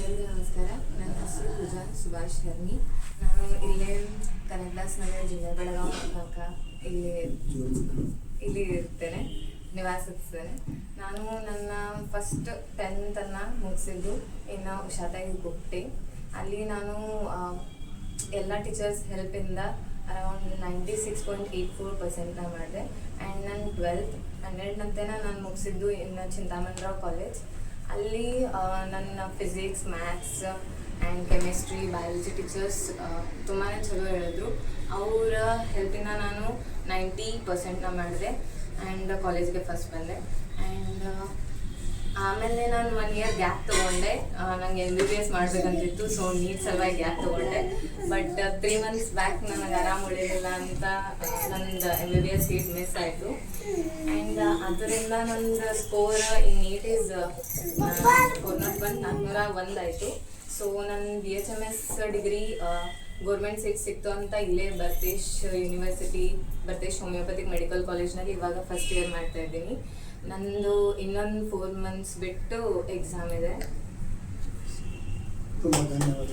ಎಲ್ಲರಿಗೂ ನಮಸ್ಕಾರ. ನನ್ನ ಹೆಸರು ಪೂಜಾ ಸುಭಾಷ್ ಹರ್ನಿ. ನಾನು ಇಲ್ಲೇ ಕನಕದಾಸನಗರ ಜಿಲ್ಲೆ ಬೆಳಗಾವಿ ತನಕ ಇಲ್ಲಿ ಇರ್ತೇನೆ, ನಿವಾಸಿಸ್ತೇನೆ. ನಾನು ನನ್ನ ಫಸ್ಟ್ 10th ಮುಗಿಸಿದ್ದು ಇನ್ನು ಉಷಾತಾಗಿ ಗುಪ್ಪಿ. ಅಲ್ಲಿ ನಾನು ಎಲ್ಲ ಟೀಚರ್ಸ್ ಹೆಲ್ಪಿಂದ ಅರೌಂಡ್ 96.84% ಮಾಡಿದೆ. ಆ್ಯಂಡ್ ನನ್ನ 12th 100 ನಾನು ಮುಗಿಸಿದ್ದು ಇನ್ನು ಚಿಂತಾಮಣರಾವ್ ಕಾಲೇಜ್. ಅಲ್ಲಿ ನನ್ನ physics, maths and chemistry, biology teachers ತುಂಬಾ ಚಲೋ ಹೇಳಿದ್ರು. ಅವರ ಹೆಲ್ಪಿಂದ ನಾನು 90% ಮಾಡಿದೆ ಆ್ಯಂಡ್ ಕಾಲೇಜ್ಗೆ ಫಸ್ಟ್ ಬಂದೆ. ಆ್ಯಂಡ್ ಆಮೇಲೆ ನಾನು 1 year ಗ್ಯಾಪ್ ತೊಗೊಂಡೆ. ನನಗೆ MBBS ಮಾಡಬೇಕಂತಿತ್ತು, ಸೊ ನೀಟ್ ಸಲುವಾಗಿ ಗ್ಯಾಪ್ ತೊಗೊಂಡೆ. ಬಟ್ 3 months ಬ್ಯಾಕ್ ನನಗೆ ಆರಾಮ ಉಳಿಲಿಲ್ಲ ಅಂತ ನಂದು MBBS ಸೀಟ್ ಮಿಸ್ ಆಯಿತು. ಆ್ಯಂಡ್ ಅದರಿಂದ ನಂದು ಸ್ಕೋರ್ ಇನ್ ನೀಟ್ ಈಸ್ 401 ಆಯಿತು. ಸೊ ನನ್ನ BHMS ಡಿಗ್ರಿ ಗೌರ್ಮೆಂಟ್ ಸೀಟ್ ಸಿಕ್ತು ಅಂತ ಇಲ್ಲೇ ಬರ್ತೇಶ್ ಹೋಮಿಯೋಪತಿಕ್ ಮೆಡಿಕಲ್ ಕಾಲೇಜ್ನಲ್ಲಿ ಇವಾಗ ಫಸ್ಟ್ ಇಯರ್ ಮಾಡ್ತಾ ಇದ್ದೀನಿ. ನಂದು ಇನ್ನೊಂದು 4 months ಬಿಟ್ಟು ಎಕ್ಸಾಮ್ ಇದೆ. ತುಂಬ ಧನ್ಯವಾದ.